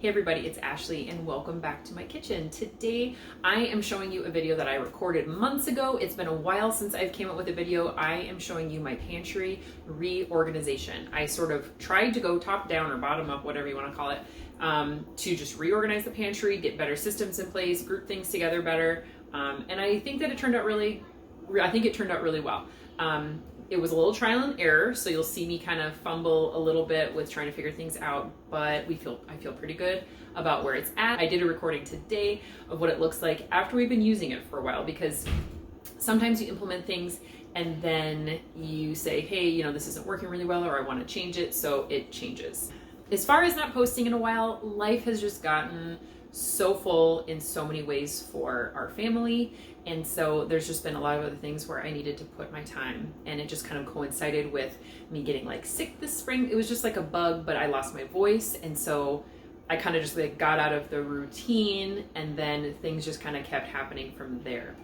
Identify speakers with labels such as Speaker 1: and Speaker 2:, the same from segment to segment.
Speaker 1: Hey everybody, it's Ashley and welcome back to my kitchen. Today I am showing you a video that I recorded months ago. It's been a while since I've came up with a video. I am showing you my pantry reorganization. I sort of tried to go top down or bottom up, whatever you want to call it, to just reorganize the pantry, get better systems in place, group things together better. And I think that it turned out really well. It was a little trial and error, so you'll see me kind of fumble a little bit with trying to figure things out, but I feel pretty good about where it's at. I did a recording today of what it looks like after we've been using it for a while, because sometimes you implement things and then you say, hey, this isn't working really well, or I want to change it, so it changes. As far as not posting in a while, life has just gotten so full in so many ways for our family. And so there's just been a lot of other things where I needed to put my time, and it just kind of coincided with me getting sick this spring. It was just like a bug, but I lost my voice. And so I kind of just got out of the routine, and then things just kind of kept happening from there.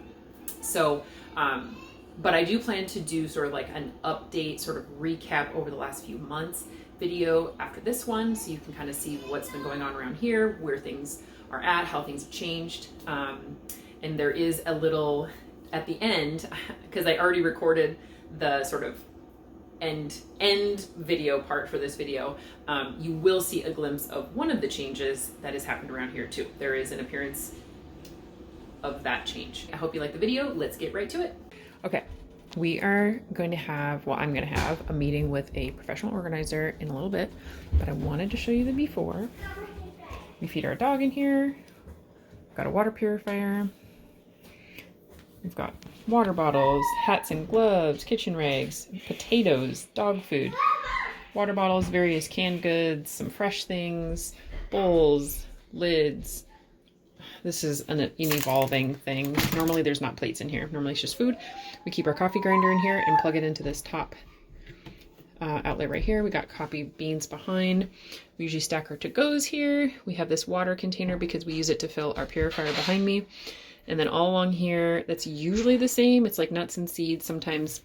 Speaker 1: So, but I do plan to do sort of an update, sort of recap over the last few months video after this one, so you can kind of see what's been going on around here, where things are at, how things have changed. And there is a little at the end, because I already recorded the sort of end video part for this video. You will see a glimpse of one of the changes that has happened around here too. There is an appearance of that change. I hope you like the video. Let's get right to it. Okay, we are going to have, well, I'm going to have a meeting with a professional organizer in a little bit, but I wanted to show you the before. We feed our dog in here. Got a water purifier. We've got water bottles, hats and gloves, kitchen rags, potatoes, dog food, water bottles, various canned goods, some fresh things, bowls, lids. This is an evolving thing. Normally there's not plates in here. Normally it's just food. We keep our coffee grinder in here and plug it into this top outlet right here. We got coffee beans behind. We usually stack our to-goes here. We have this water container because we use it to fill our purifier behind me. And then all along here, that's usually the same. It's like nuts and seeds, sometimes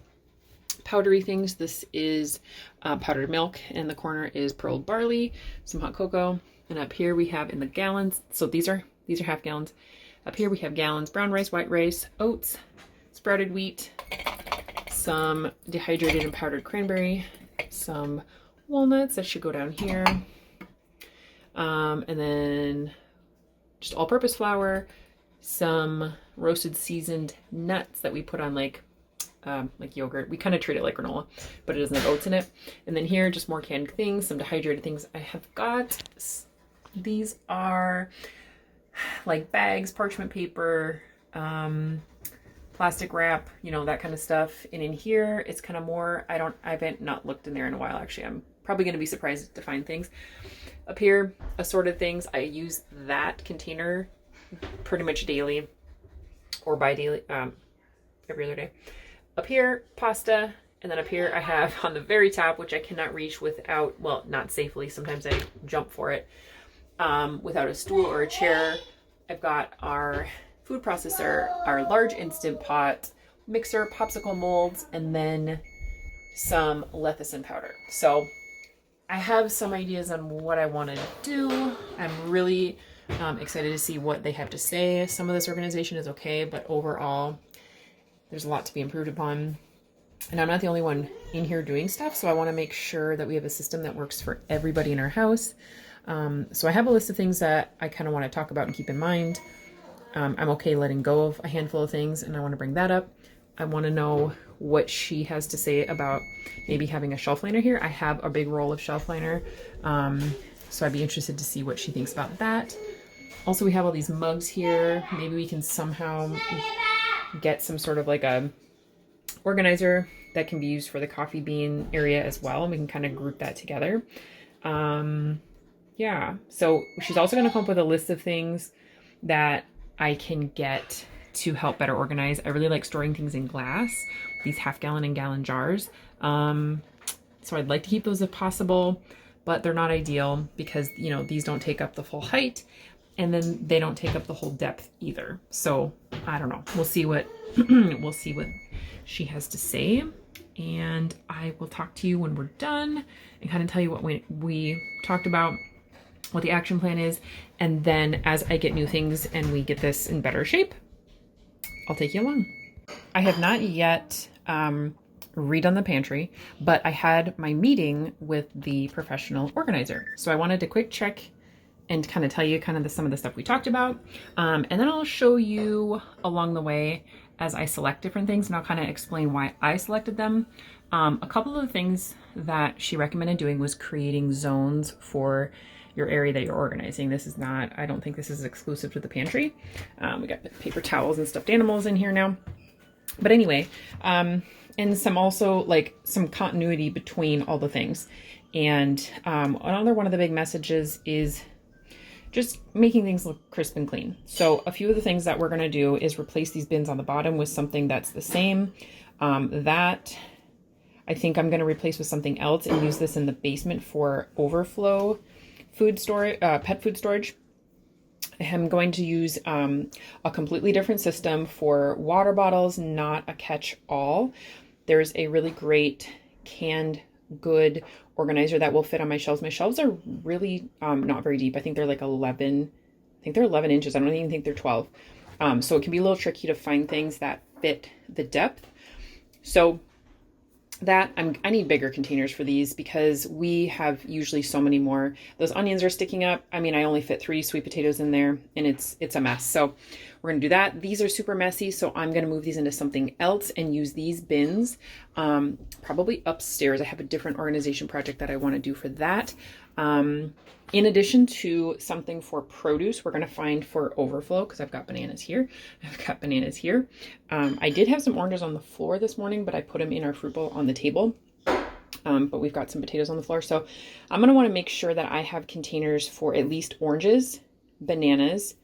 Speaker 1: powdery things. This is powdered milk, and the corner is pearled barley, some hot cocoa. And up here we have in the gallons, so these are half gallons. Up here we have gallons, brown rice, white rice, oats, sprouted wheat, some dehydrated and powdered cranberry, some walnuts that should go down here, and then just all-purpose flour, some roasted seasoned nuts that we put on like yogurt. We kind of treat it like granola, but it doesn't have oats in it. And then here, just more canned things, some dehydrated things. I have got, these are like bags, parchment paper, plastic wrap, that kind of stuff. And in here, it's kind of more, I haven't not looked in there in a while, actually. I'm probably going to be surprised to find things. Up here, assorted things. I use that container pretty much daily or bi-daily, every other day. Up here, pasta. And then up here I have on the very top, which I cannot reach without, well, not safely. Sometimes I jump for it, without a stool or a chair. I've got our food processor, our large Instant Pot, mixer, popsicle molds, and then some lecithin powder. So I have some ideas on what I want to do. I'm really excited to see what they have to say. Some of this organization is okay, but overall there's a lot to be improved upon. And I'm not the only one in here doing stuff, so I want to make sure that we have a system that works for everybody in our house. So I have a list of things that I kind of want to talk about and keep in mind. I'm okay letting go of a handful of things, and I want to bring that up. I want to know what she has to say about maybe having a shelf liner here. I have a big roll of shelf liner, so I'd be interested to see what she thinks about that. Also, we have all these mugs here. Maybe we can somehow get some sort of like a organizer that can be used for the coffee bean area as well, and we can kind of group that together. Yeah, so she's also going to come up with a list of things that I can get to help better organize. I really like storing things in glass, these half-gallon and gallon jars. So I'd like to keep those if possible, but they're not ideal because, these don't take up the full height, and then they don't take up the whole depth either. So I don't know. We'll see what we'll see what she has to say, and I will talk to you when we're done and kind of tell you what we talked about. what the action plan is. And then as I get new things and we get this in better shape, I'll take you along. I have not yet redone the pantry, but I had my meeting with the professional organizer. So I wanted to quick check and kind of tell you kind of some of the stuff we talked about. And then I'll show you along the way as I select different things, and I'll kind of explain why I selected them. A couple of the things that she recommended doing was creating zones for your area that you're organizing. This is not, I don't think this is exclusive to the pantry. We got paper towels and stuffed animals in here now. But anyway, and some also like some continuity between all the things. And another one of the big messages is just making things look crisp and clean. So a few of the things that we're going to do is replace these bins on the bottom with something that's the same. That I think I'm going to replace with something else and use this in the basement for overflow food storage, pet food storage. I'm going to use a completely different system for water bottles, not a catch-all. There's a really great canned good organizer that will fit on my shelves. My shelves are really not very deep. I think they're like 11. I think they're 11 inches. I don't even think they're 12. So it can be a little tricky to find things that fit the depth. So that I need bigger containers for these because we have usually so many more. Those onions are sticking up. I mean, I only fit 3 sweet potatoes in there and it's a mess. So we're going to do that. These are super messy. So I'm going to move these into something else and use these bins, probably upstairs. I have a different organization project that I want to do for that. In addition to something for produce, we're going to find for overflow because I've got bananas here. I've got bananas here. I did have some oranges on the floor this morning, but I put them in our fruit bowl on the table. But we've got some potatoes on the floor. So I'm going to want to make sure that I have containers for at least oranges, bananas,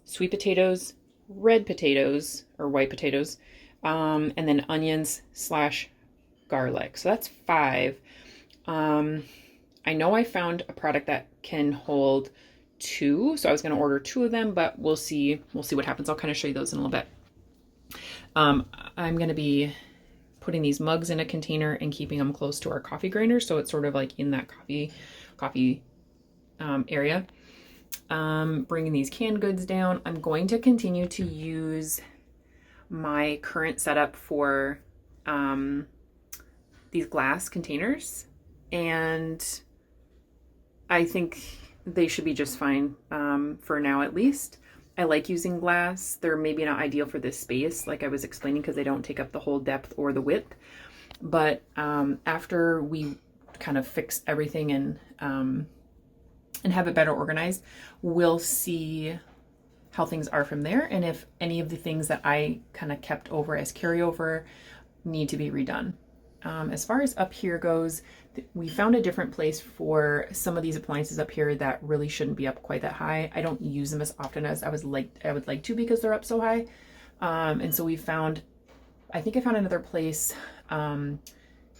Speaker 1: sweet potatoes, red potatoes or white potatoes, and then onions / garlic. So that's 5. I know I found a product that can hold 2, so I was going to order 2 of them, but we'll see what happens. I'll kind of show you those in a little bit. I'm going to be putting these mugs in a container and keeping them close to our coffee grinder, so it's sort of like in that coffee area. Bringing these canned goods down. I'm going to continue to use my current setup for these glass containers, and I think they should be just fine for now at least. I like using glass. They're maybe not ideal for this space, like I was explaining, because they don't take up the whole depth or the width. But after we kind of fix everything and have it better organized, we'll see how things are from there. And if any of the things that I kind of kept over as carryover need to be redone. As far as up here goes, we found a different place for some of these appliances up here that really shouldn't be up quite that high. I don't use them as often as I would like to because they're up so high. And so I found another place in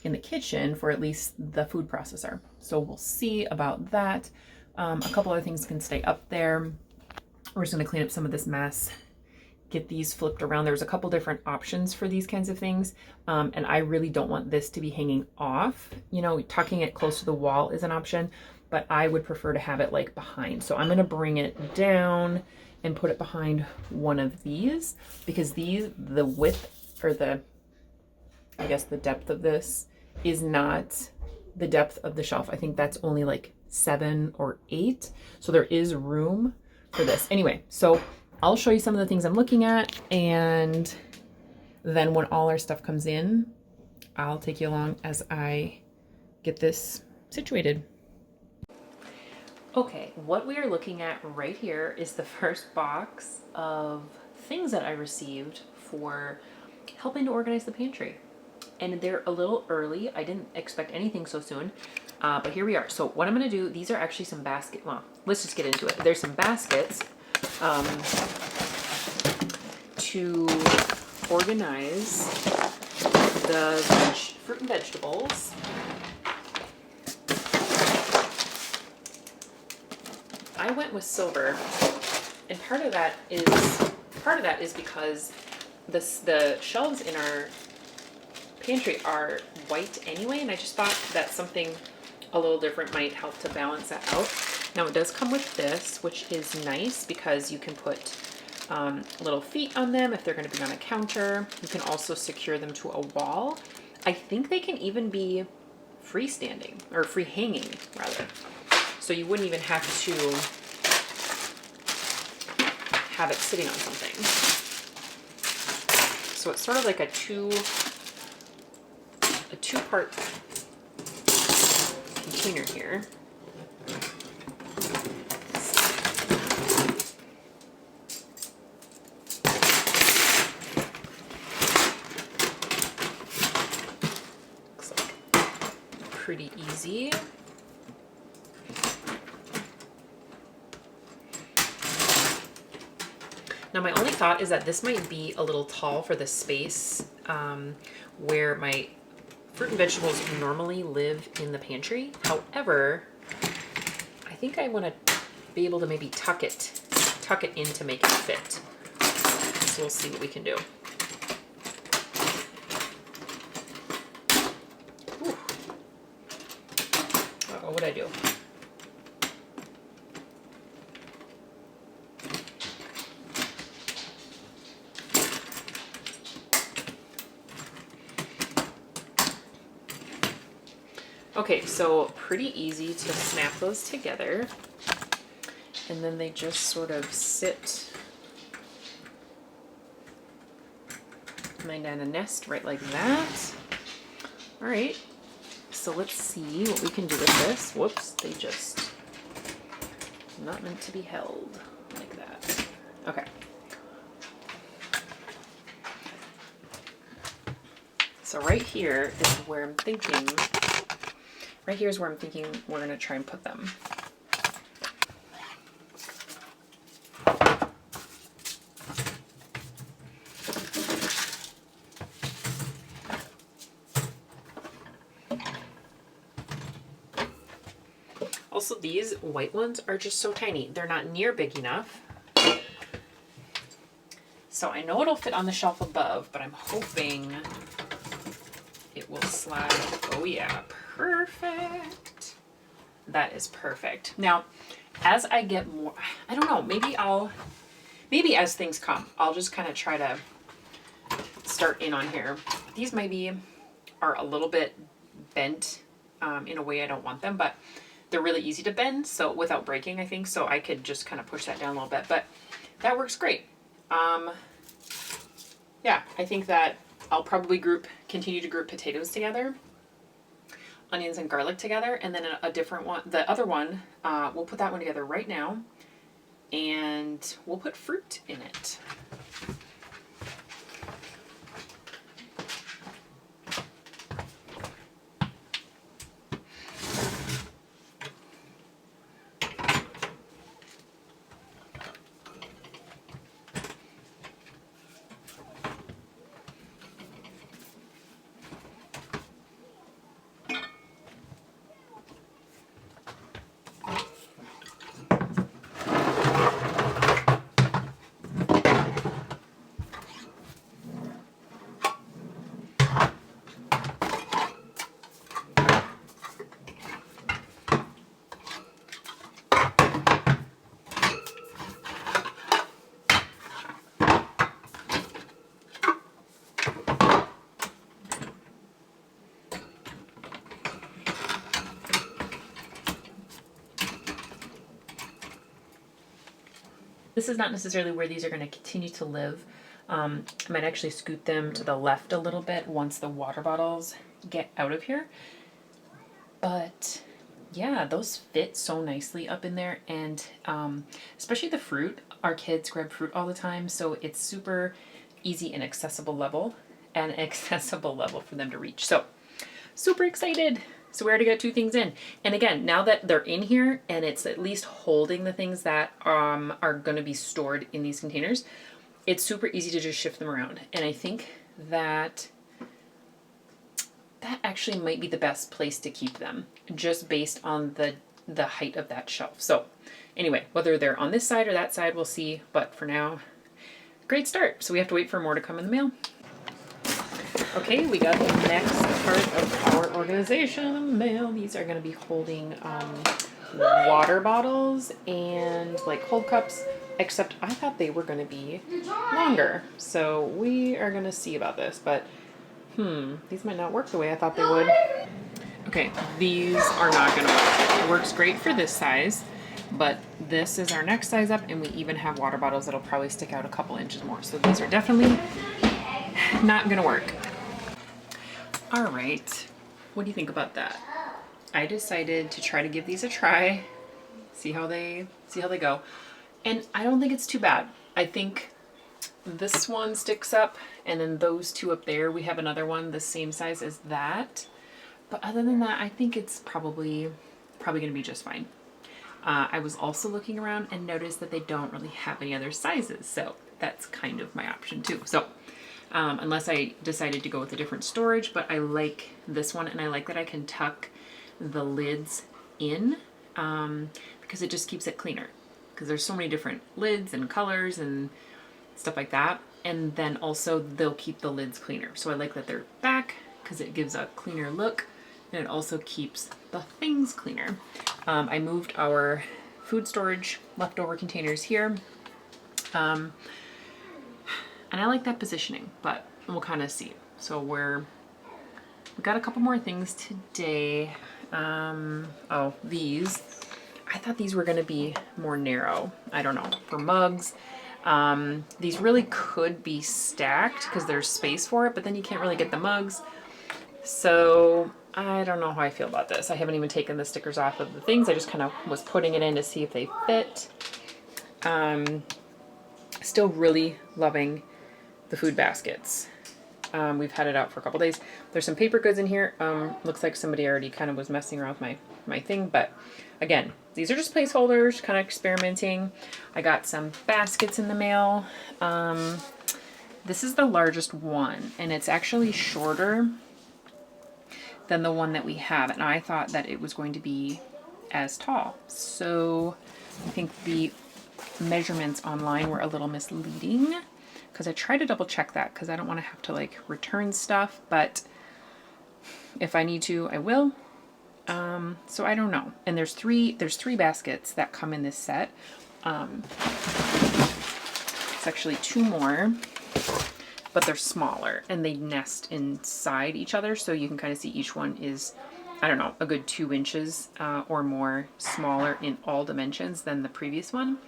Speaker 1: the kitchen for at least the food processor. So we'll see about that. A couple other things can stay up there. We're just going to clean up some of this mess, get these flipped around. There's a couple different options for these kinds of things. And I really don't want this to be hanging off. You know, tucking it close to the wall is an option, but I would prefer to have it like behind. So I'm going to bring it down and put it behind one of these because the width or the depth of this is not the depth of the shelf. I think that's only like 7 or 8. So there is room for this. Anyway, so I'll show you some of the things I'm looking at, and then when all our stuff comes in, I'll take you along as I get this situated. Okay, what we are looking at right here is the first box of things that I received for helping to organize the pantry. And they're a little early. I didn't expect anything so soon, but here we are. So what I'm gonna do, these are actually some well, let's just get into it. There's some baskets to organize the fruit and vegetables. I went with silver, and part of that is because the shelves in our pantry are white anyway, and I just thought that something a little different might help to balance that out. Now it does come with this, which is nice because you can put little feet on them if they're going to be on a counter. You can also secure them to a wall. I think they can even be freestanding or free hanging rather. So you wouldn't even have to have it sitting on something. So it's sort of like a two-part container here. Looks like pretty easy. Now my only thought is that this might be a little tall for the space where my fruit and vegetables normally live in the pantry. However, I think I want to be able to maybe tuck it in to make it fit. So we'll see what we can do. Ooh. Uh-oh, what'd I do? Okay, so pretty easy to snap those together, and then they just sort of sit in a nest right like that. All right, so let's see what we can do with this. Whoops, they just not meant to be held like that. Okay. So right here is where I'm thinking. Right here is where I'm thinking we're going to try and put them. Also, these white ones are just so tiny. They're not near big enough. So I know it'll fit on the shelf above, but I'm hoping it will slide. Oh yeah, perfect. That is perfect. Now, as I get more, I don't know, maybe as things come, I'll just kind of try to start in on here. These maybe are a little bit bent in a way I don't want them, but they're really easy to bend, so without breaking, I think, so I could just kind of push that down a little bit, but that works great. Yeah, I think that I'll probably continue to group potatoes together, onions and garlic together, and then a different one, the other one, we'll put that one together right now, and we'll put fruit in it. This is not necessarily where these are going to continue to live. I might actually scoot them to the left a little bit once the water bottles get out of here. But yeah, those fit so nicely up in there, and especially the fruit. Our kids grab fruit all the time, so it's super easy and accessible level for them to reach. So super excited. So we already got 2 things in. And again, now that they're in here and it's at least holding the things that are going to be stored in these containers, it's super easy to just shift them around. And I think that actually might be the best place to keep them, just based on the height of that shelf. So anyway, whether they're on this side or that side, we'll see. But for now, great start. So we have to wait for more to come in the mail. Okay, we got the next part of our organization mail. These are going to be holding water bottles and like cold cups, except I thought they were going to be longer. So we are going to see about this, but these might not work the way I thought they would. Okay, these are not going to work. It works great for this size, but this is our next size up, and we even have water bottles that'll probably stick out a couple inches more. So these are definitely not going to work. All right, what do you think about that? I decided to try to give these a try, see how they go. And I don't think it's too bad. I think this one sticks up, and then those two up there, we have another one the same size as that. But other than that, I think it's probably going to be just fine. I was also looking around and noticed that they don't really have any other sizes, so that's kind of my option too. So unless I decided to go with a different storage, but I like this one, and I like that I can tuck the lids in because it just keeps it cleaner, because there's so many different lids and colors and stuff like that. And then also they'll keep the lids cleaner. So I like that they're back because it gives a cleaner look, and it also keeps the things cleaner. I moved our food storage leftover containers here. And I like that positioning, but we'll kind of see. So we've got a couple more things today. Oh, these. I thought these were going to be more narrow. I don't know. For mugs. These really could be stacked because there's space for it, but then you can't really get the mugs. So I don't know how I feel about this. I haven't even taken the stickers off of the things. I just kind of was putting it in to see if they fit. Still really loving the food baskets. We've had it out for a couple days. There's some paper goods in here. Looks like somebody already kind of was messing around with my thing, but again, these are just placeholders, kind of experimenting. I got some baskets in the mail. This is the largest one, and it's actually shorter than the one that we have, and I thought that it was going to be as tall. So I think the measurements online were a little misleading, because I tried to double check that because I don't want to have to like return stuff, but if I need to, I will. So I don't know. And there's three baskets that come in this set. It's actually two more, but they're smaller and they nest inside each other. So you can kind of see each one is, I don't know, a good 2 inches or more smaller in all dimensions than the previous one.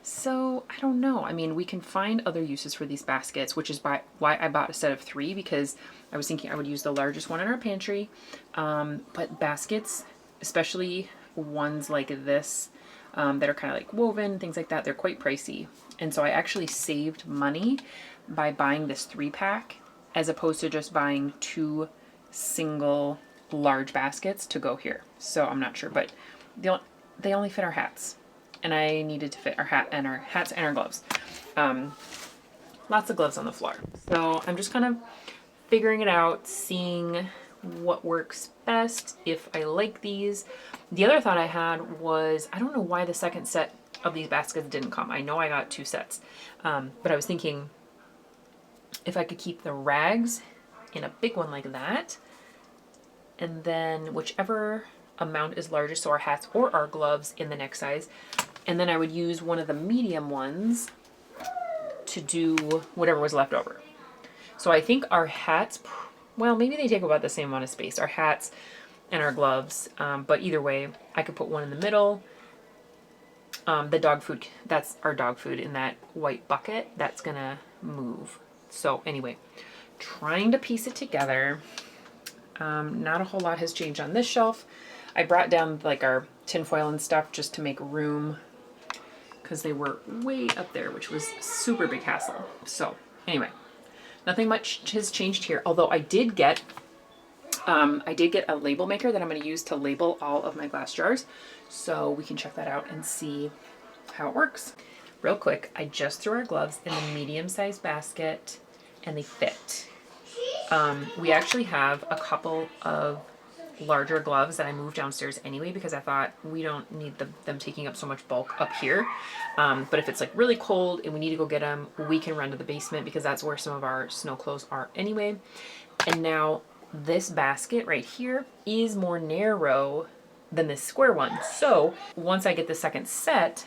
Speaker 1: So I don't know. I mean, we can find other uses for these baskets, which is why I bought a set of 3, because I was thinking I would use the largest one in our pantry. But baskets, especially ones like this, that are kind of like woven, things like that, they're quite pricey. And so I actually saved money by buying this 3-pack as opposed to just buying 2 single large baskets to go here. So I'm not sure, but they only fit our hats. And I needed to fit our hats and our gloves. Lots of gloves on the floor. So I'm just kind of figuring it out, seeing what works best, if I like these. The other thought I had was, I don't know why the second set of these baskets didn't come. I know I got 2 sets, but I was thinking if I could keep the rags in a big one like that, and then whichever amount is largest, so our hats or our gloves in the next size, and then I would use one of the medium ones to do whatever was left over. So I think our hats, well, maybe they take about the same amount of space, our hats and our gloves, but either way, I could put one in the middle. The dog food, that's our dog food in that white bucket, that's gonna move. So anyway, trying to piece it together. Not a whole lot has changed on this shelf. I brought down like our tinfoil and stuff just to make room, because they were way up there, which was super big hassle. So anyway, nothing much has changed here. Although I did get a label maker that I'm going to use to label all of my glass jars. So we can check that out and see how it works. Real quick, I just threw our gloves in the medium-sized basket and they fit. We actually have a couple of larger gloves that I moved downstairs anyway, because I thought we don't need them taking up so much bulk up here. But if it's like really cold and we need to go get them, we can run to the basement because that's where some of our snow clothes are anyway. And now this basket right here is more narrow than this square one. So once I get the second set,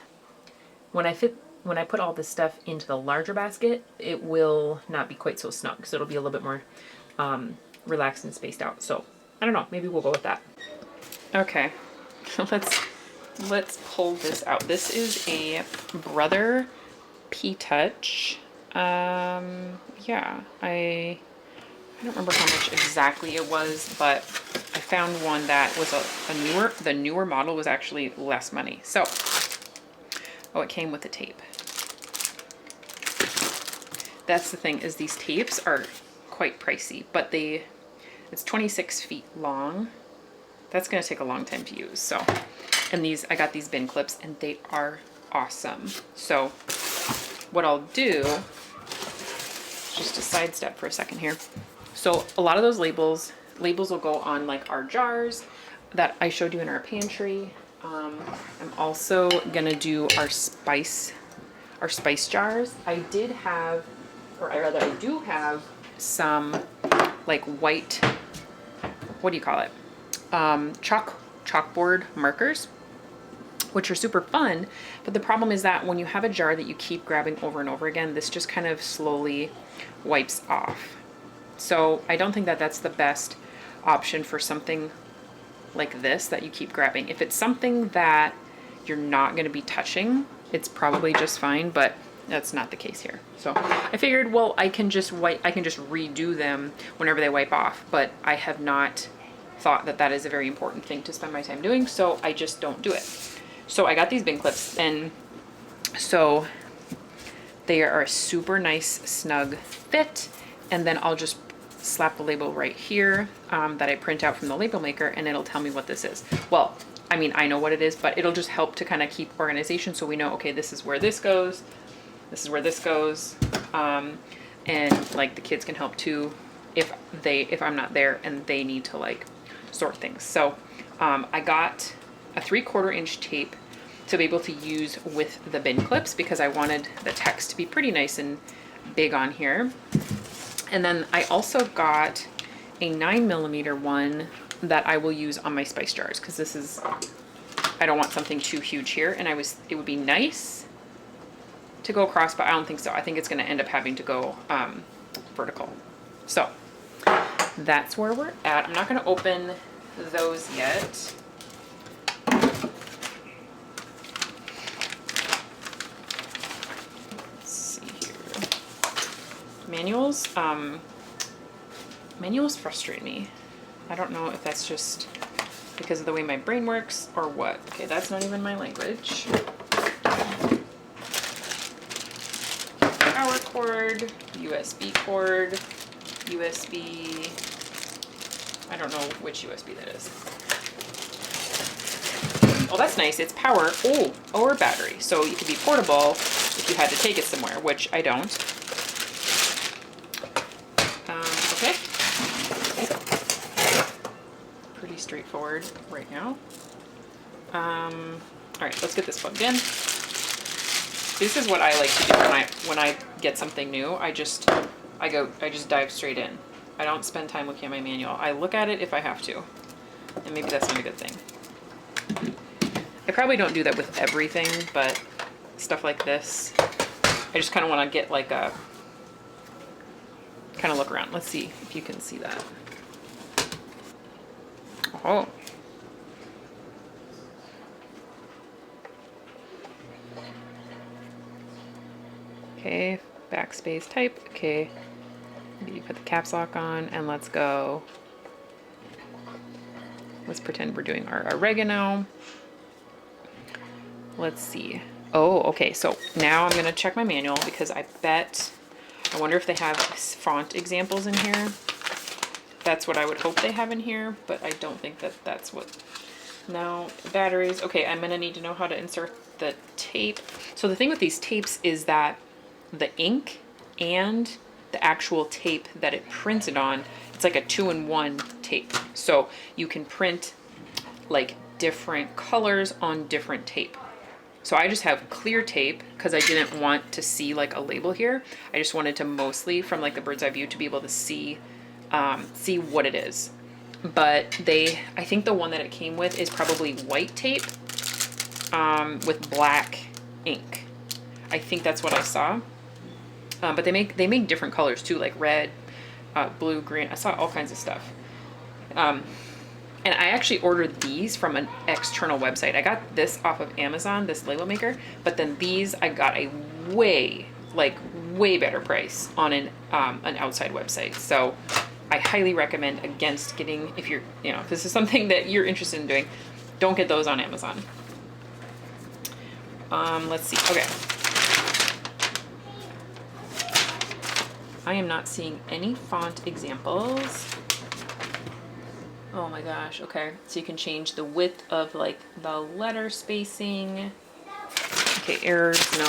Speaker 1: when I put all this stuff into the larger basket, it will not be quite so snug. So it'll be a little bit more relaxed and spaced out. So I don't know, maybe we'll go with that. Okay, let's pull this out. This is a Brother P-Touch. Yeah, I don't remember how much exactly it was, but I found one that was the newer model was actually less money. So, oh, it came with the tape. That's the thing, is these tapes are quite pricey, but it's 26 feet long. That's gonna take a long time to use. So, and I got these bin clips and they are awesome. So what I'll do, just a sidestep for a second here. So a lot of those labels will go on like our jars that I showed you in our pantry. I'm also gonna do our spice jars. I do have some like white, what do you call it? Chalkboard markers, which are super fun. But the problem is that when you have a jar that you keep grabbing over and over again, this just kind of slowly wipes off. So I don't think that that's the best option for something like this that you keep grabbing. If it's something that you're not going to be touching, it's probably just fine, but that's not the case here. So I figured, well, I can just redo them whenever they wipe off, but I have not thought that that is a very important thing to spend my time doing, so I just don't do it. So I got these bin clips, and so they are a super nice snug fit, and then I'll just slap the label right here that I print out from the label maker, and it'll tell me what this is. Well, I mean, I know what it is, but it'll just help to kind of keep organization, so we know, okay, this is where this goes, this is where this goes, and like the kids can help too if I'm not there and they need to like sort things. So I got a 3/4 inch tape to be able to use with the bin clips because I wanted the text to be pretty nice and big on here. And then I also got a 9mm one that I will use on my spice jars because I don't want something too huge here, and it would be nice to go across, but I don't think so. I think it's going to end up having to go vertical. So that's where we're at. I'm not going to open those yet. Let's see here. Manuals. Manuals frustrate me. I don't know if that's just because of the way my brain works or what. Okay, that's not even my language. Power cord, USB cord, USB, I don't know which USB that is. Oh, that's nice. It's power or battery. So you could be portable if you had to take it somewhere, which I don't. Okay. Pretty straightforward right now. All right, let's get this plugged in. This is what I like to do when I get something new. I just dive straight in. I don't spend time looking at my manual. I look at it if I have to, and maybe that's not a good thing. I probably don't do that with everything, but stuff like this, I just kind of want to get like a kind of look around. Let's see if you can see that. Oh. Okay, backspace type. Okay, you put the caps lock on and let's go. Let's pretend we're doing our oregano. Let's see. Oh, okay, so now I'm gonna check my manual because I wonder if they have font examples in here. That's what I would hope they have in here, but I don't think that that's what. Now, batteries. Okay, I'm gonna need to know how to insert the tape. So the thing with these tapes is that the ink and the actual tape that it printed on, it's like a 2-in-1 tape. So you can print like different colors on different tape. So I just have clear tape because I didn't want to see like a label here. I just wanted to mostly from like the bird's eye view to be able to see what it is. but I think the one that it came with is probably white tape with black ink. I think that's what I saw. But they make different colors too, like red, blue, green. I saw all kinds of stuff. And I actually ordered these from an external website. I got this off of Amazon, this label maker, but then these I got a way better price on an outside website. So I highly recommend against getting, if this is something that you're interested in doing, don't get those on Amazon. Let's see. Okay. I am not seeing any font examples. Oh my gosh, okay. So you can change the width of like the letter spacing. Okay, errors, no.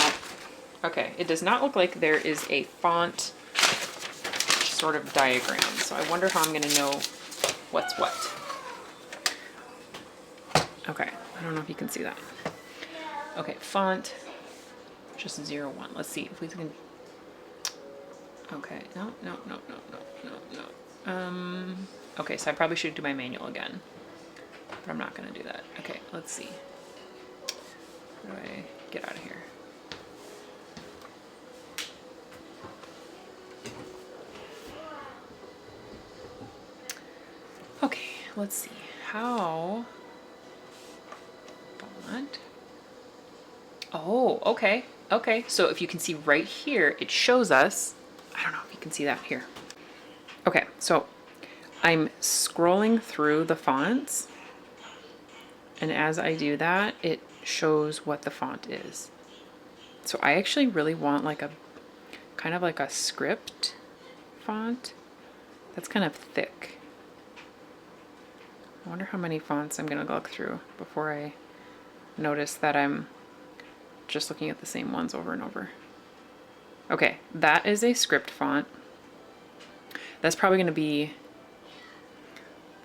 Speaker 1: Okay, it does not look like there is a font sort of diagram. So I wonder how I'm gonna know what's what. Okay, I don't know if you can see that. Okay, font, just 01. Let's see if we can, okay, no. Okay, so I probably should do my manual again, but I'm not gonna do that. Okay, let's see. How do I get out of here? Okay, let's see. How? Font. Oh, okay. Okay, so if you can see right here, it shows us, I don't know if you can see that here. Okay, so I'm scrolling through the fonts, and as I do that, it shows what the font is. So I actually really want like a, kind of like a script font that's kind of thick. I wonder how many fonts I'm gonna look through before I notice that I'm just looking at the same ones over and over. Okay, that is a script font. That's probably gonna be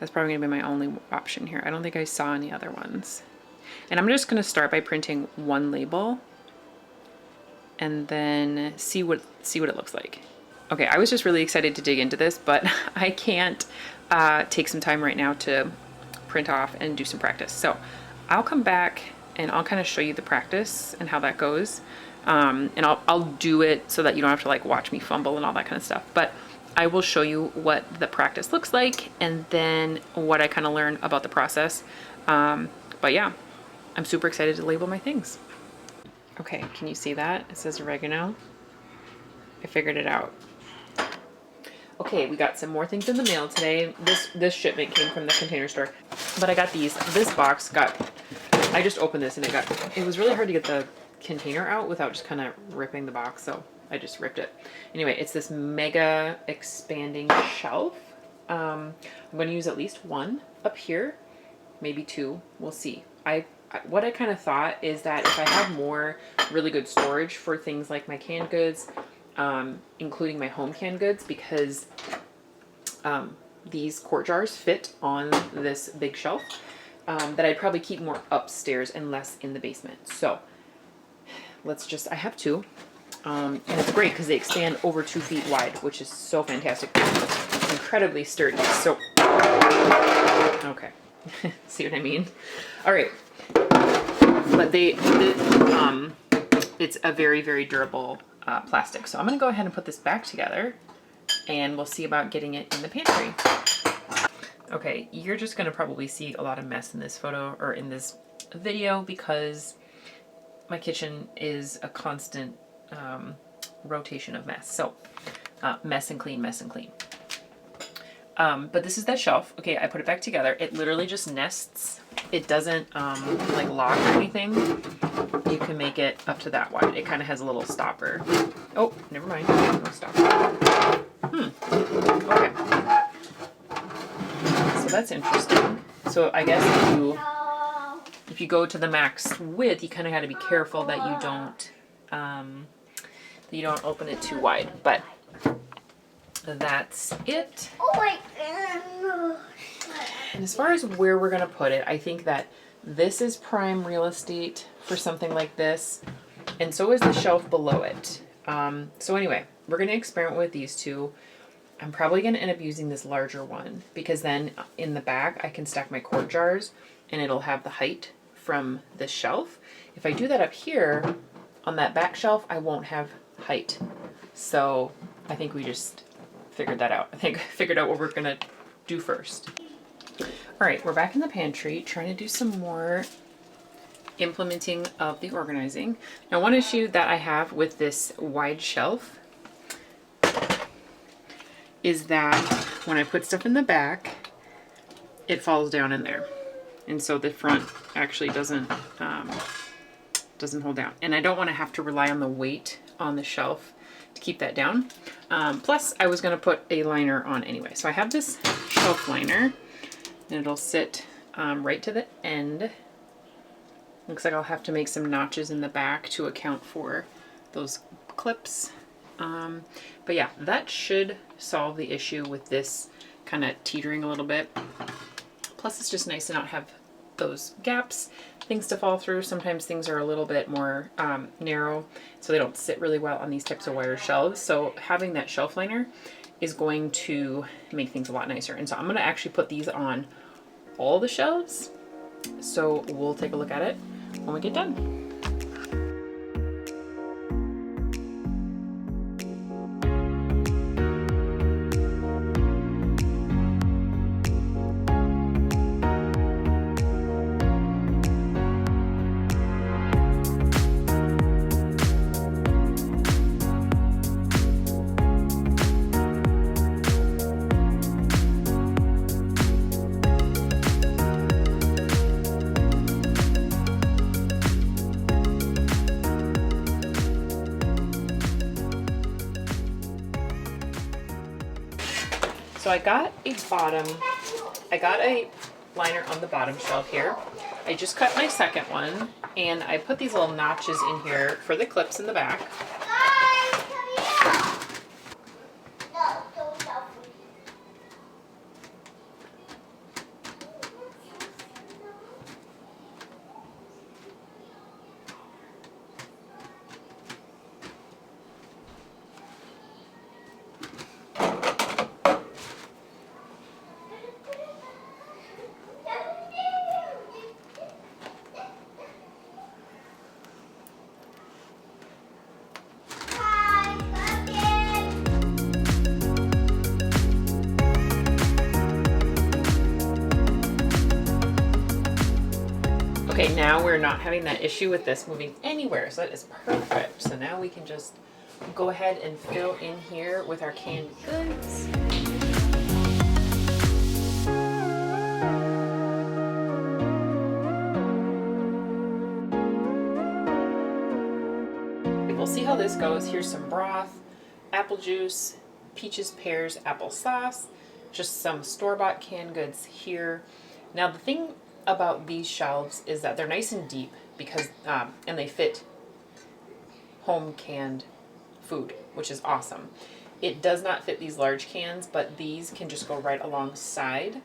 Speaker 1: my only option here. I don't think I saw any other ones. And I'm just gonna start by printing one label and then see what it looks like. Okay, I was just really excited to dig into this, but I can't take some time right now to print off and do some practice. So I'll come back and I'll kind of show you the practice and how that goes. And I'll do it so that you don't have to like watch me fumble and all that kind of stuff. But I will show you what the practice looks like and then what I kind of learn about the process. But yeah, I'm super excited to label my things. Okay, can you see that? It says oregano. I figured it out. Okay, we got some more things in the mail today. This shipment came from the Container Store, but I got these. This box got, I just opened this and it was really hard to get the container out without just kind of ripping the box, so I just ripped it. Anyway, it's this mega expanding shelf. I'm going to use at least one up here, maybe two. We'll see. What I kind of thought is that if I have more really good storage for things like my canned goods, including my home canned goods, because these quart jars fit on this big shelf, that I'd probably keep more upstairs and less in the basement. So I have two. And it's great because they expand over 2 feet wide, which is so fantastic. Incredibly sturdy. So, okay. See what I mean? All right. But it's a very, very durable plastic. So I'm going to go ahead and put this back together and we'll see about getting it in the pantry. Okay, you're just going to probably see a lot of mess in this photo or in this video because my kitchen is a constant rotation of mess. So mess and clean, mess and clean. But this is that shelf. Okay, I put it back together. It literally just nests. It doesn't like lock or anything. You can make it up to that wide. It kind of has a little stopper. Oh, never mind. No stopper. Okay. So that's interesting. So I guess if you go to the max width, you kind of got to be careful that you don't open it too wide. But that's it. Oh my God. And as far as where we're going to put it, I think that this is prime real estate for something like this. And so is the shelf below it. So anyway, we're going to experiment with these two. I'm probably going to end up using this larger one because then in the back I can stack my quart jars and it'll have the height from this shelf. If I do that up here on that back shelf, I won't have height. So I think we just figured that out. I think I figured out what we're going to do first. All right, we're back in the pantry trying to do some more implementing of the organizing. Now, one issue that I have with this wide shelf is that when I put stuff in the back, it falls down in there. And so the front actually doesn't hold down. And I don't want to have to rely on the weight on the shelf to keep that down. Plus, I was going to put a liner on anyway. So I have this shelf liner, and it'll sit right to the end. Looks like I'll have to make some notches in the back to account for those clips. But yeah, that should solve the issue with this kind of teetering a little bit. Plus, it's just nice to not have those gaps, things to fall through. Sometimes things are a little bit more narrow, so they don't sit really well on these types of wire shelves. So having that shelf liner is going to make things a lot nicer. And so I'm going to actually put these on all the shelves. So we'll take a look at it when we get done. So I got a liner on the bottom shelf here. I just cut my second one and I put these little notches in here for the clips in the back. Okay, now we're not having that issue with this moving anywhere, so that is perfect. So now we can just go ahead and fill in here with our canned goods. We'll see how this goes. Here's some broth, apple juice, peaches, pears, applesauce, just some store-bought canned goods here. Now the thing about these shelves is that they're nice and deep because and they fit home canned food, which is awesome. It does not fit these large cans, but these can just go right alongside.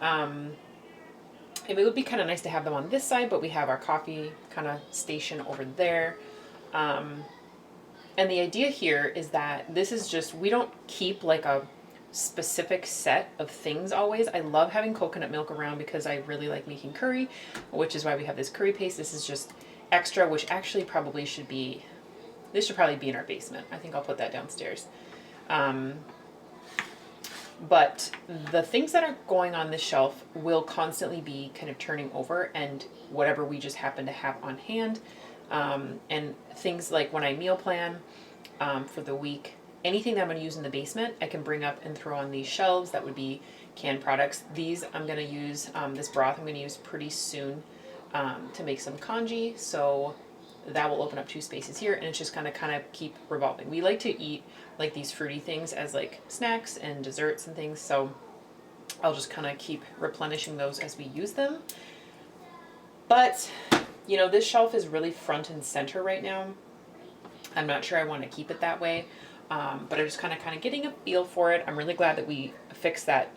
Speaker 1: It would be kind of nice to have them on this side, but we have our coffee kind of station over there. And the idea here is that this is just, we don't keep like a specific set of things always. I love having coconut milk around because I really like making curry, which is why we have this curry paste. This is just extra, which actually probably should be, this should probably be in our basement. I think I'll put that downstairs. But the things that are going on this shelf will constantly be kind of turning over, and whatever we just happen to have on hand. And things like when I meal plan for the week, anything that I'm going to use in the basement, I can bring up and throw on these shelves. That would be canned products. These I'm going to use, this broth I'm going to use pretty soon to make some congee. So that will open up 2 spaces here, and it's just kind of keep revolving. We like to eat like these fruity things as like snacks and desserts and things. So I'll just kind of keep replenishing those as we use them. But, you know, this shelf is really front and center right now. I'm not sure I want to keep it that way. But I'm just kind of getting a feel for it. I'm really glad that we fixed that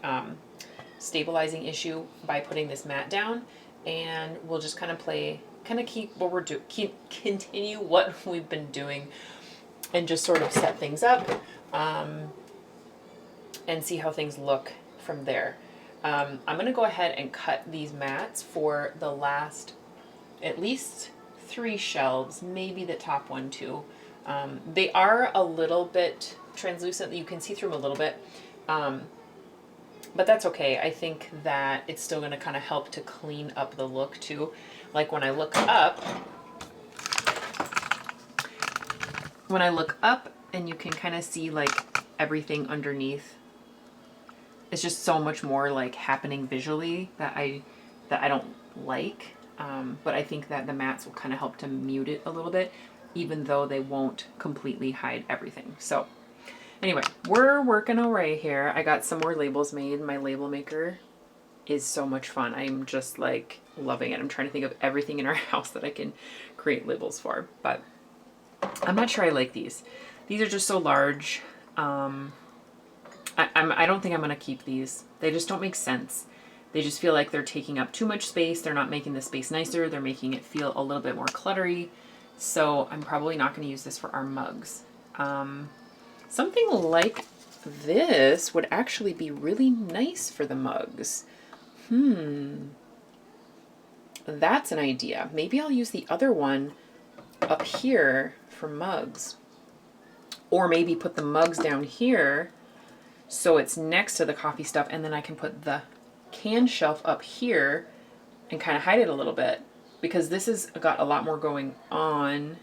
Speaker 1: stabilizing issue by putting this mat down, and we'll just keep what we're doing, continue what we've been doing, and just sort of set things up. and see how things look from there. I'm going to go ahead and cut these mats for the last at least 3 shelves, maybe the top one too. They are a little bit translucent. You can see through them a little bit. But that's okay. I think that it's still going to kind of help to clean up the look too. Like when I look up and you can kind of see like everything underneath. It's just so much more like happening visually that I don't like. But I think that the mats will kind of help to mute it a little bit, even though they won't completely hide everything. So anyway, we're working away here. I got some more labels made. My label maker is so much fun. I'm just like loving it. I'm trying to think of everything in our house that I can create labels for, but I'm not sure I like these. These are just so large. I don't think I'm gonna keep these. They just don't make sense. They just feel like they're taking up too much space. They're not making the space nicer. They're making it feel a little bit more cluttery. So I'm probably not gonna use this for our mugs. Something like this would actually be really nice for the mugs. That's an idea. Maybe I'll use the other one up here for mugs. Or maybe put the mugs down here so it's next to the coffee stuff, and then I can put the can shelf up here and kind of hide it a little bit, because this has got a lot more going on.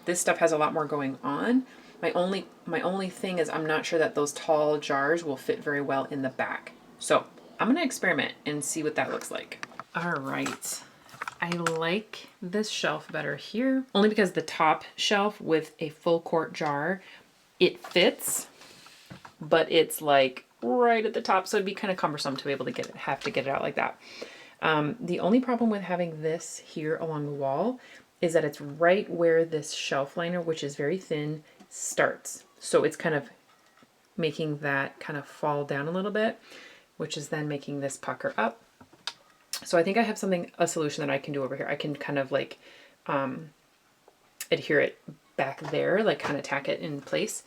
Speaker 1: This stuff has a lot more going on. My only thing is I'm not sure that those tall jars will fit very well in the back. So I'm gonna experiment and see what that looks like. All right. I like this shelf better here, only because the top shelf with a full quart jar, it fits, but it's like right at the top. So it'd be kind of cumbersome to be able to have to get it out like that. The only problem with having this here along the wall is that it's right where this shelf liner, which is very thin, starts. So it's kind of making that kind of fall down a little bit, which is then making this pucker up. So I think I have a solution that I can do over here. I can kind of like adhere it back there, like kind of tack it in place.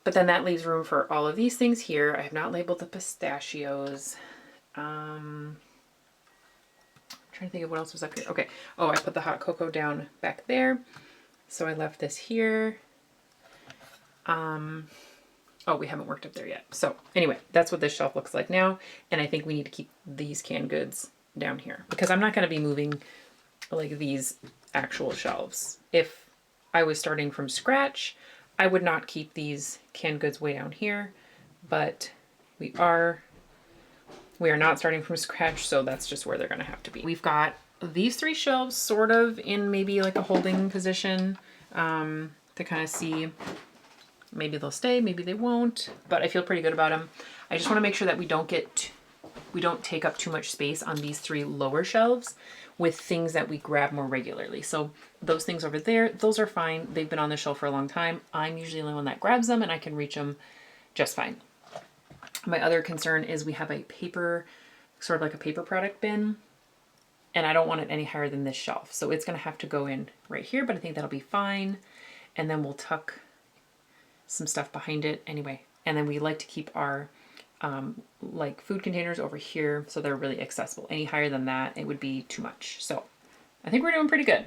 Speaker 1: But then that leaves room for all of these things here. I have not labeled the pistachios. I'm trying to think of what else was up here. Okay. Oh, I put the hot cocoa down back there. So I left this here. Oh, we haven't worked up there yet. So anyway, that's what this shelf looks like now. And I think we need to keep these canned goods down here because I'm not going to be moving like these actual shelves. If I was starting from scratch, I would not keep these canned goods way down here, but we are not starting from scratch. So that's just where they're going to have to be. We've got these 3 shelves sort of in maybe like a holding position, to kind of see. Maybe they'll stay, maybe they won't, but I feel pretty good about them. I just want to make sure that we don't take up too much space on these 3 lower shelves with things that we grab more regularly. So those things over there, those are fine. They've been on the shelf for a long time. I'm usually the one that grabs them and I can reach them just fine. My other concern is we have a paper, sort of like a paper product bin, and I don't want it any higher than this shelf. So it's going to have to go in right here, but I think that'll be fine. And then we'll tuck some stuff behind it anyway. And then we like to keep our like food containers over here so they're really accessible. Any higher than that, it would be too much. So I think we're doing pretty good.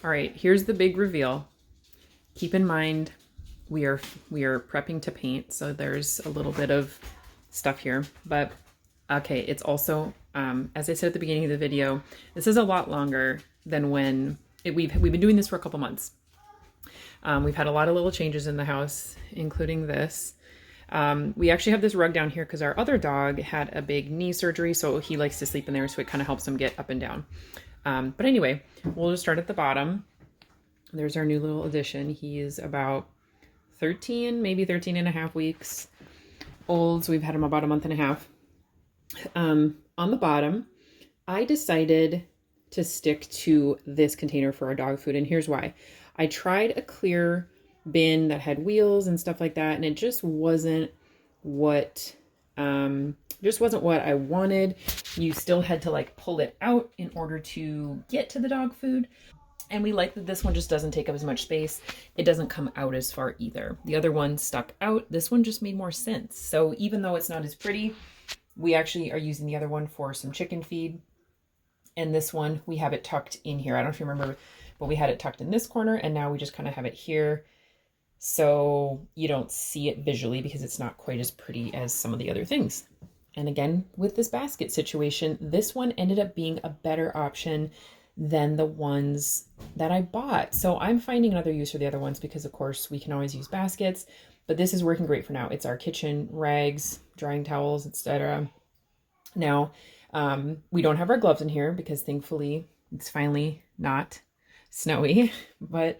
Speaker 1: All right, here's the big reveal. Keep in mind, we are prepping to paint. So there's a little bit of stuff here, but okay, it's also, as I said at the beginning of the video, this is a lot longer than when we've been doing this for a couple months. We've had a lot of little changes in the house, including this. We actually have this rug down here because our other dog had a big knee surgery, so he likes to sleep in there, so it kind of helps him get up and down. But anyway, we'll just start at the bottom. There's our new little addition. He is about 13, maybe 13 and a half weeks old, so we've had him about a month and a half. On the bottom, I decided to stick to this container for our dog food, and here's why. I tried a clear bin that had wheels and stuff like that, and it just wasn't what I wanted. You still had to like pull it out in order to get to the dog food. And we like that this one just doesn't take up as much space. It doesn't come out as far either. The other one stuck out. This one just made more sense. So even though it's not as pretty, we actually are using the other one for some chicken feed. And this one, we have it tucked in here. I don't know if you remember, but we had it tucked in this corner, and now we just kind of have it here. So you don't see it visually because it's not quite as pretty as some of the other things. And again, with this basket situation, this one ended up being a better option than the ones that I bought. So I'm finding another use for the other ones because of course we can always use baskets, but this is working great for now. It's our kitchen rags, drying towels, etc. Now, we don't have our gloves in here because thankfully it's finally not snowy, but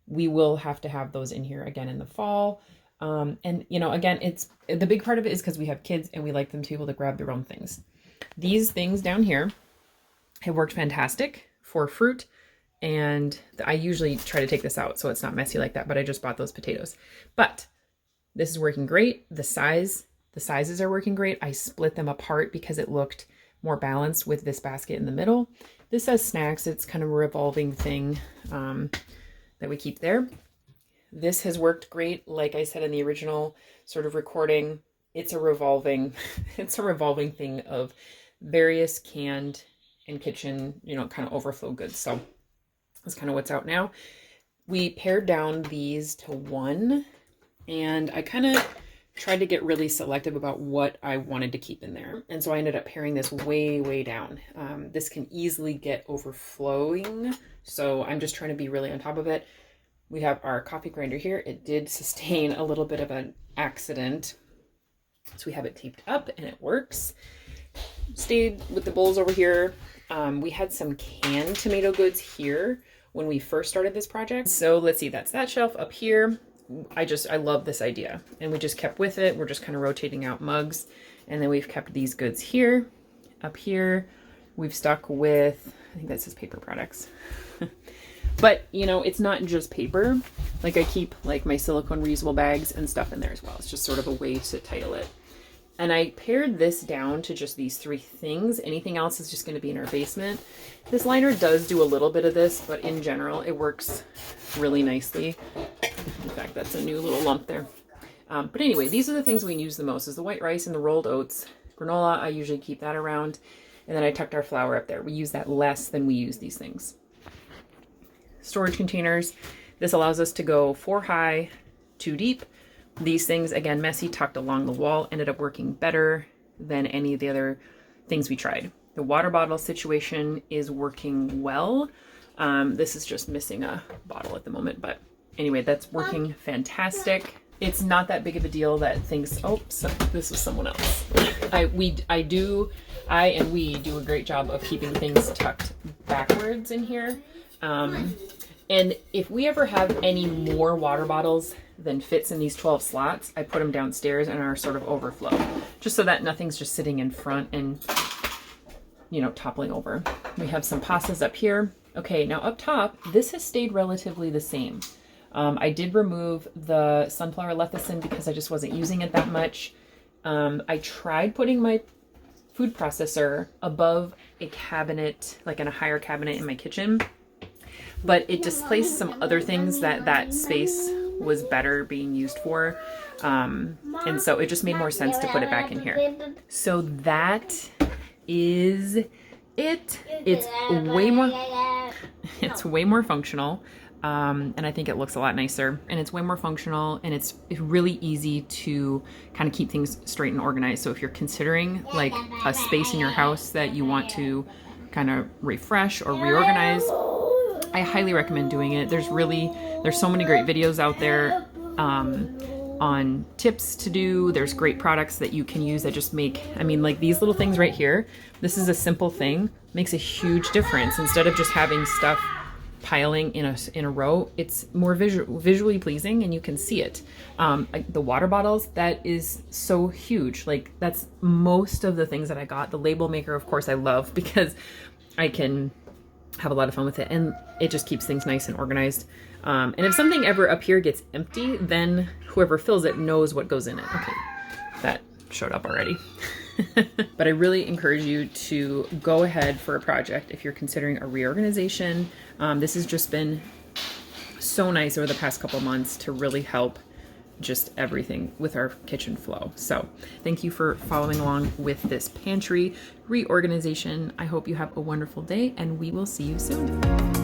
Speaker 1: we will have to have those in here again in the fall. And you know, again, it's the big part of it is because we have kids and we like them to be able to grab their own things. These things down here have worked fantastic for fruit, and I usually try to take this out so it's not messy like that, but I just bought those potatoes. But this is working great. The sizes are working great. I split them apart because it looked more balanced with this basket in the middle. This says snacks. It's kind of a revolving thing that we keep there. This has worked great. Like I said in the original sort of recording, it's a revolving thing of various canned and kitchen, you know, kind of overflow goods. So that's kind of what's out now. We pared down these to one, and I kind of tried to get really selective about what I wanted to keep in there. And so I ended up paring this way, way down. This can easily get overflowing. So I'm just trying to be really on top of it. We have our coffee grinder here. It did sustain a little bit of an accident. So we have it taped up and it works. Stayed with the bowls over here. We had some canned tomato goods here when we first started this project. So let's see, that's that shelf up here. I love this idea, and we just kept with it. We're just kind of rotating out mugs, and then we've kept these goods here. Up here, we've stuck with, I think that says paper products. But you know, it's not just paper. Like I keep like my silicone reusable bags and stuff in there as well. It's just sort of a way to title it. And I pared this down to just these three things. Anything else is just going to be in our basement. This liner does do a little bit of this, but in general, it works really nicely. In fact, that's a new little lump there. But anyway, these are the things we use the most, is the white rice and the rolled oats. Granola, I usually keep that around. And then I tucked our flour up there. We use that less than we use these things. Storage containers. This allows us to go 4 high, 2 deep. These things, again, messy, tucked along the wall, ended up working better than any of the other things we tried. The water bottle situation is working well. This is just missing a bottle at the moment, but anyway, that's working fantastic. It's not that big of a deal that things, oh, so this was someone else. We do a great job of keeping things tucked backwards in here. And if we ever have any more water bottles than fits in these 12 slots, I put them downstairs in our sort of overflow, just so that nothing's just sitting in front and, you know, toppling over. We have some pastas up here. Okay, now up top, this has stayed relatively the same. I did remove the sunflower lecithin because I just wasn't using it that much. I tried putting my food processor above a cabinet, like in a higher cabinet in my kitchen, but it displaced some other things that space was better being used for. And so it just made more sense to put it back in here. So that is it. It's way more functional. And I think it looks a lot nicer, and it's way more functional, and it's really easy to kind of keep things straight and organized. So if you're considering like a space in your house that you want to kind of refresh or reorganize, I highly recommend doing it. There's so many great videos out there on tips to do. There's great products that you can use that just make, I mean, like these little things right here, this is a simple thing, makes a huge difference. Instead of just having stuff piling in a row, it's more visually pleasing, and you can see it. Like the water bottles, that is so huge. Like that's most of the things that I got. The label maker, of course, I love because I can have a lot of fun with it, and it just keeps things nice and organized. And if something ever up here gets empty, then whoever fills it knows what goes in it. Okay, that showed up already. But I really encourage you to go ahead for a project if you're considering a reorganization. This has just been so nice over the past couple months to really help just everything with our kitchen flow. So thank you for following along with this pantry reorganization. I hope you have a wonderful day, and we will see you soon.